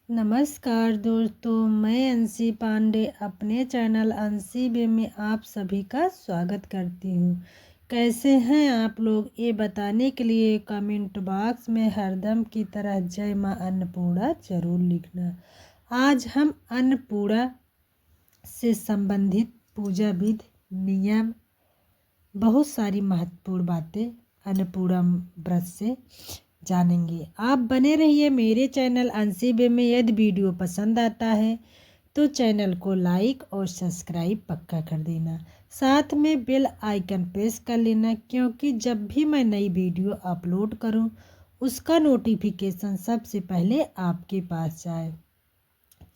नमस्कार दोस्तों, मैं अंशी पांडे अपने चैनल अंशी बे में आप सभी का स्वागत करती हूँ। कैसे हैं आप लोग, ये बताने के लिए कमेंट बॉक्स में हरदम की तरह जय माँ अन्नपूर्णा जरूर लिखना। आज हम अन्नपूर्णा से संबंधित पूजा विधि, नियम, बहुत सारी महत्वपूर्ण बातें अन्नपूर्णा व्रत से जानेंगे। आप बने रहिए मेरे चैनल अंशी बे में। यदि वीडियो पसंद आता है तो चैनल को लाइक और सब्सक्राइब पक्का कर देना। साथ में बेल आइकन प्रेस कर लेना, क्योंकि जब भी मैं नई वीडियो अपलोड करूं उसका नोटिफिकेशन सबसे पहले आपके पास जाए।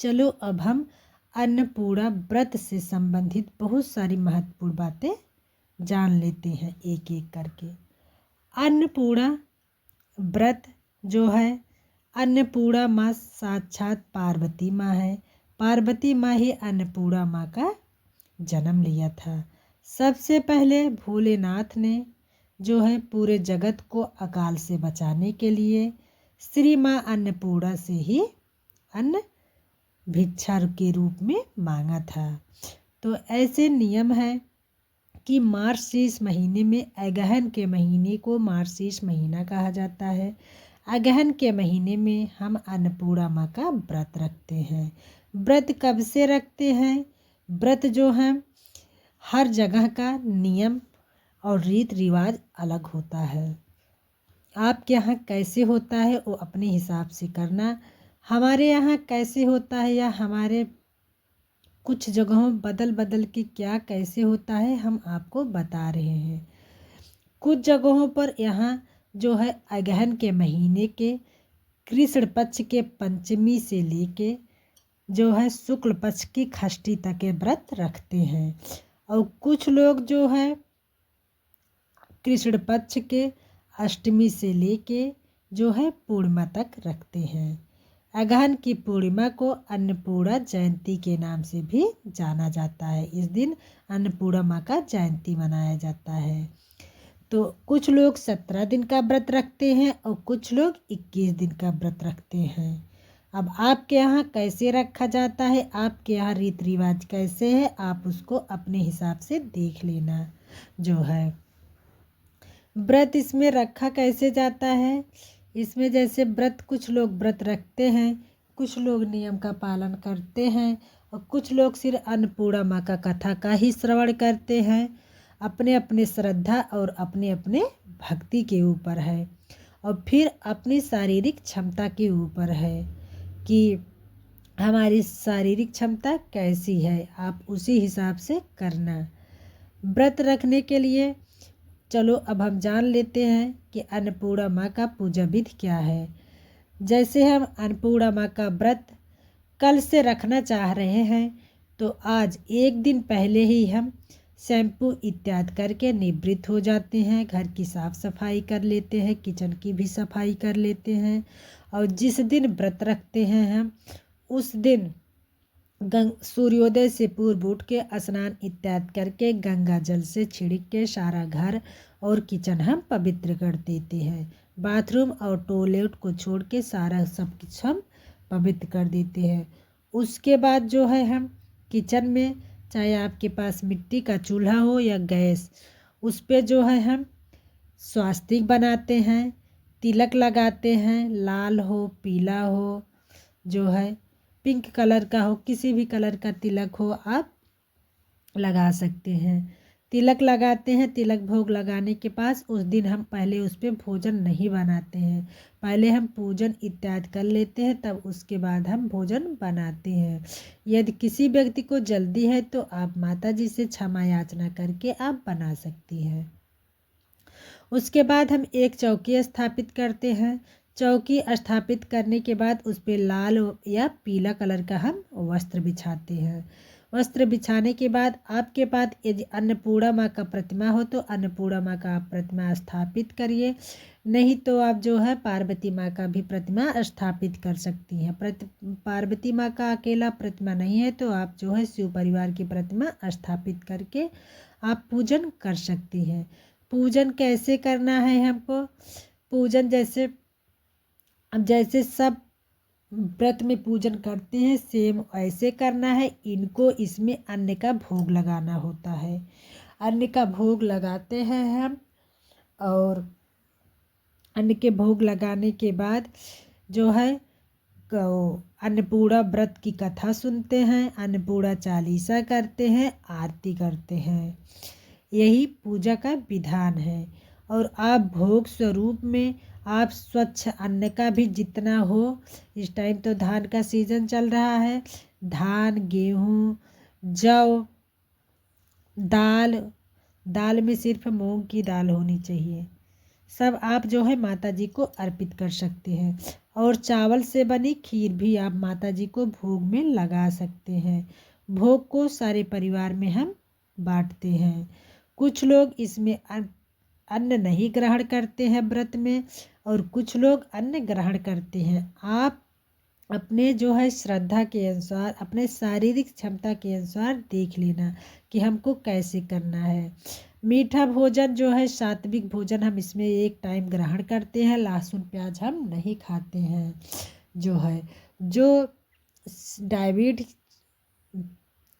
चलो अब हम अन्नपूर्णा व्रत से संबंधित बहुत सारी महत्वपूर्ण बातें जान लेते हैं एक एक करके। अन्नपूर्णा व्रत जो है, अन्नपूर्णा माँ साक्षात पार्वती माँ है। पार्वती माँ ही अन्नपूर्णा माँ का जन्म लिया था। सबसे पहले भोलेनाथ ने जो है पूरे जगत को अकाल से बचाने के लिए श्री माँ अन्नपूर्णा से ही अन्न भिक्षा के रूप में मांगा था। तो ऐसे नियम है कि मार्गशीर्ष महीने में, अगहन के महीने को मार्गशीर्ष महीना कहा जाता है। अगहन के महीने में हम अन्नपूर्णा माँ का व्रत रखते हैं। व्रत कब से रखते हैं? व्रत जो है हर जगह का नियम और रीत रिवाज अलग होता है। आपके यहाँ कैसे होता है वो अपने हिसाब से करना। हमारे यहाँ कैसे होता है या हमारे कुछ जगहों बदल बदल के क्या कैसे होता है हम आपको बता रहे हैं। कुछ जगहों पर यहाँ जो है अगहन के महीने के कृष्ण पक्ष के पंचमी से लेके जो है शुक्ल पक्ष की षष्ठी तक के व्रत रखते हैं। और कुछ लोग जो है कृष्ण पक्ष के अष्टमी से लेके जो है पूर्णिमा तक रखते हैं। अगहन की पूर्णिमा को अन्नपूर्णा जयंती के नाम से भी जाना जाता है। इस दिन अन्नपूर्णा माँ का जयंती मनाया जाता है। तो कुछ लोग 17 दिन का व्रत रखते हैं और कुछ लोग 21 दिन का व्रत रखते हैं। अब आपके यहाँ कैसे रखा जाता है, आपके यहाँ रीति रिवाज कैसे है, आप उसको अपने हिसाब से देख लेना। जो है व्रत इसमें रखा कैसे जाता है, इसमें जैसे व्रत कुछ लोग व्रत रखते हैं, कुछ लोग नियम का पालन करते हैं और कुछ लोग सिर्फ अन्नपूर्णा माँ का कथा का ही श्रवण करते हैं। अपने अपने श्रद्धा और अपने अपने भक्ति के ऊपर है और फिर अपनी शारीरिक क्षमता के ऊपर है कि हमारी शारीरिक क्षमता कैसी है, आप उसी हिसाब से करना। व्रत रखने के लिए चलो अब हम जान लेते हैं कि अन्नपूर्णा माँ का पूजा विधि क्या है। जैसे हम अन्नपूर्णा माँ का व्रत कल से रखना चाह रहे हैं तो आज एक दिन पहले ही हम शैम्पू इत्यादि करके निवृत्त हो जाते हैं। घर की साफ सफाई कर लेते हैं, किचन की भी सफाई कर लेते हैं। और जिस दिन व्रत रखते हैं हम उस दिन सूर्योदय से पूर्व उठ के स्नान इत्यादि करके गंगा जल से छिड़क के सारा घर और किचन हम पवित्र कर देते हैं। बाथरूम और टॉयलेट को छोड़ के सारा सब कुछ हम पवित्र कर देते हैं। उसके बाद जो है हम किचन में, चाहे आपके पास मिट्टी का चूल्हा हो या गैस, उस पे जो है हम स्वास्तिक बनाते हैं, तिलक लगाते हैं। लाल हो, पीला हो, जो है पिंक कलर का हो, किसी भी कलर का तिलक हो आप लगा सकते हैं। तिलक लगाते हैं। तिलक भोग लगाने के पास उस दिन हम पहले उस पर भोजन नहीं बनाते हैं, पहले हम पूजन इत्यादि कर लेते हैं, तब उसके बाद हम भोजन बनाते हैं। यदि किसी व्यक्ति को जल्दी है तो आप माता जी से क्षमा याचना करके आप बना सकती हैं। उसके बाद हम एक चौकी स्थापित करते हैं। चौकी स्थापित करने के बाद उस पर लाल या पीला कलर का हम वस्त्र बिछाते हैं। वस्त्र बिछाने के बाद आपके पास यदि अन्नपूर्णा माँ का प्रतिमा हो तो अन्नपूर्णा माँ का आप प्रतिमा स्थापित करिए, नहीं तो आप जो है पार्वती माँ का भी प्रतिमा स्थापित कर सकती हैं। पार्वती माँ का अकेला प्रतिमा नहीं है तो आप जो है शिव परिवार की प्रतिमा स्थापित करके आप पूजन कर सकती हैं। पूजन कैसे करना है हमको? पूजन जैसे अब जैसे सब व्रत में पूजन करते हैं सेम ऐसे करना है। इनको इसमें अन्न का भोग लगाना होता है। अन्न का भोग लगाते हैं हम, और अन्न के भोग लगाने के बाद जो है अन्नपूर्णा व्रत की कथा सुनते हैं, अन्नपूर्णा चालीसा करते हैं, आरती करते हैं। यही पूजा का विधान है। और आप भोग स्वरूप में आप स्वच्छ अन्न का भी जितना हो, इस टाइम तो धान का सीजन चल रहा है, धान, गेहूँ, जौ, दाल, दाल में सिर्फ मूंग की दाल होनी चाहिए, सब आप जो है माता जी को अर्पित कर सकते हैं। और चावल से बनी खीर भी आप माता जी को भोग में लगा सकते हैं। भोग को सारे परिवार में हम बांटते हैं। कुछ लोग इसमें अन्न नहीं ग्रहण करते हैं व्रत में, और कुछ लोग अन्न ग्रहण करते हैं। आप अपने जो है श्रद्धा के अनुसार, अपने शारीरिक क्षमता के अनुसार देख लेना कि हमको कैसे करना है। मीठा भोजन जो है सात्विक भोजन, हम इसमें एक टाइम ग्रहण करते हैं। लहसुन प्याज हम नहीं खाते हैं। जो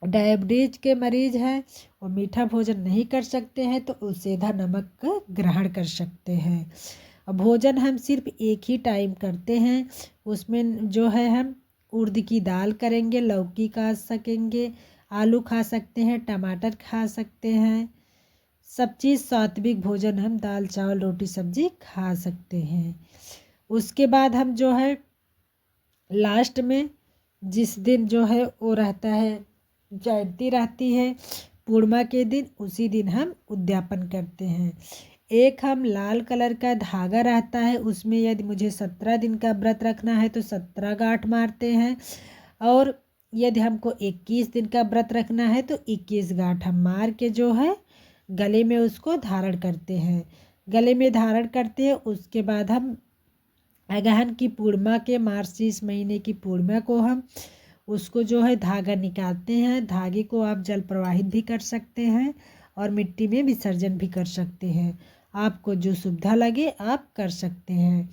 डायबिटीज के मरीज हैं वो मीठा भोजन नहीं कर सकते हैं, तो वो सीधा नमक का ग्रहण कर सकते हैं। भोजन हम सिर्फ एक ही टाइम करते हैं। उसमें जो है हम उड़द की दाल करेंगे, लौकी खा सकेंगे, आलू खा सकते हैं, टमाटर खा सकते हैं। सब चीज़ सात्विक भोजन, हम दाल चावल रोटी सब्जी खा सकते हैं। उसके बाद हम जो है लास्ट में जिस दिन जो है वो रहता है, जयंती रहती है पूर्णिमा के दिन, उसी दिन हम उद्यापन करते हैं। एक हम लाल कलर का धागा रहता है, उसमें यदि मुझे 17 दिन का व्रत रखना है तो 17 गांठ मारते हैं, और यदि हमको 21 दिन का व्रत रखना है तो 21 गांठ हम मार के जो है गले में उसको धारण करते हैं। गले में धारण करते हैं। उसके बाद हम अगहन की पूर्णिमा के मार्गशीर्ष महीने की पूर्णिमा को हम उसको जो है धागा निकालते हैं। धागे को आप जल प्रवाहित भी कर सकते हैं और मिट्टी में विसर्जन भी कर सकते हैं। आपको जो सुविधा लगे आप कर सकते हैं।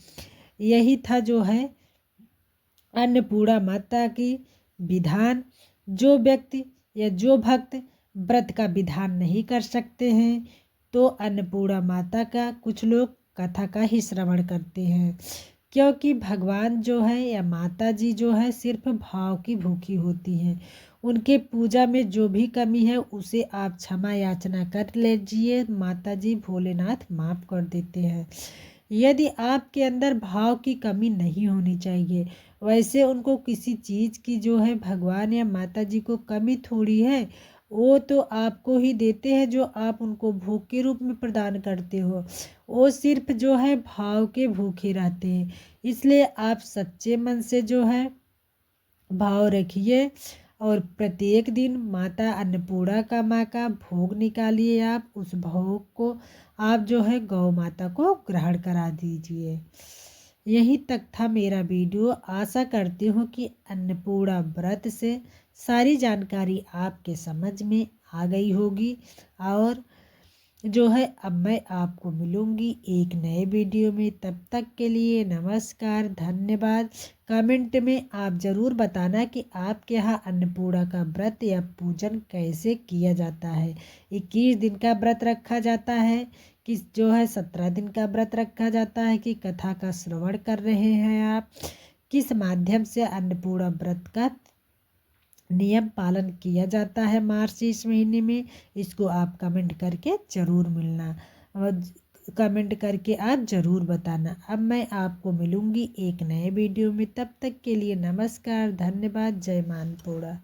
यही था जो है अन्नपूर्णा माता की विधान। जो व्यक्ति या जो भक्त व्रत का विधान नहीं कर सकते हैं तो अन्नपूर्णा माता का कुछ लोग कथा का ही श्रवण करते हैं, क्योंकि भगवान जो है या माता जी जो है सिर्फ भाव की भूखी होती हैं। उनके पूजा में जो भी कमी है उसे आप क्षमा याचना कर लीजिए, माता जी भोलेनाथ माफ़ कर देते हैं। यदि आपके अंदर भाव की कमी नहीं होनी चाहिए, वैसे उनको किसी चीज़ की जो है भगवान या माता जी को कमी थोड़ी है, वो तो आपको ही देते हैं जो आप उनको भोग के रूप में प्रदान करते हो। वो सिर्फ जो है भाव के भूखे रहते हैं। इसलिए आप सच्चे मन से जो है भाव रखिए, और प्रत्येक दिन माता अन्नपूर्णा का माँ का भोग निकालिए। आप उस भोग को आप जो है गौ माता को ग्रहण करा दीजिए। यही तक था मेरा वीडियो। आशा करती हूँ कि अन्नपूर्णा व्रत से सारी जानकारी आपके समझ में आ गई होगी। और जो है अब मैं आपको मिलूंगी एक नए वीडियो में। तब तक के लिए नमस्कार, धन्यवाद। कमेंट में आप ज़रूर बताना कि आपके यहाँ अन्नपूर्णा का व्रत या पूजन कैसे किया जाता है। 21 दिन का व्रत रखा जाता है कि जो है 17 दिन का व्रत रखा जाता है, कि कथा का श्रवण कर रहे हैं आप, किस माध्यम से अन्नपूर्णा व्रत का नियम पालन किया जाता है मार्गशीर्ष महीने में। इसको आप कमेंट करके ज़रूर मिलना, और कमेंट करके आप ज़रूर बताना। अब मैं आपको मिलूँगी एक नए वीडियो में। तब तक के लिए नमस्कार, धन्यवाद। जय मां अन्नपूर्णा।